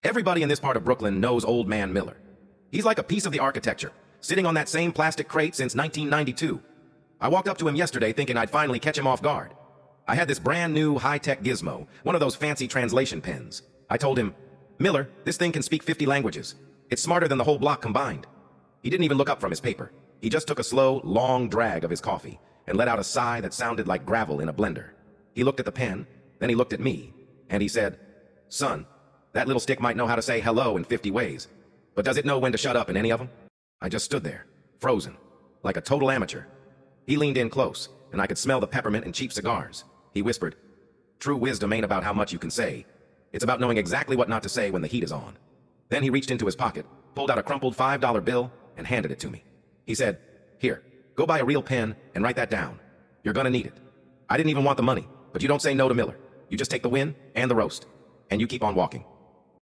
Everybody in this part of Brooklyn knows Old Man Miller. He's like a piece of the architecture, sitting on that same plastic crate since 1992. I walked up to him yesterday thinking I'd finally catch him off guard. I had this brand new high-tech gizmo, one of those fancy translation pens. I told him, "Miller, this thing can speak 50 languages. It's smarter than the whole block combined." He didn't even look up from his paper. He just took a slow, long drag of his coffee and let out a sigh that sounded like gravel in a blender. He looked at the pen, then he looked at me, and he said, "Son, that little stick might know how to say hello in 50 ways, but does it know when to shut up in any of them?" I just stood there, frozen, like a total amateur. He leaned in close, and I could smell the peppermint and cheap cigars. He whispered, "True wisdom ain't about how much you can say. It's about knowing exactly what not to say when the heat is on." Then he reached into his pocket, pulled out a crumpled $5 bill, and handed it to me. He said, "Here, go buy a real pen and write that down. You're gonna need it." I didn't even want the money, but you don't say no to Miller. You just take the win and the roast, and you keep on walking.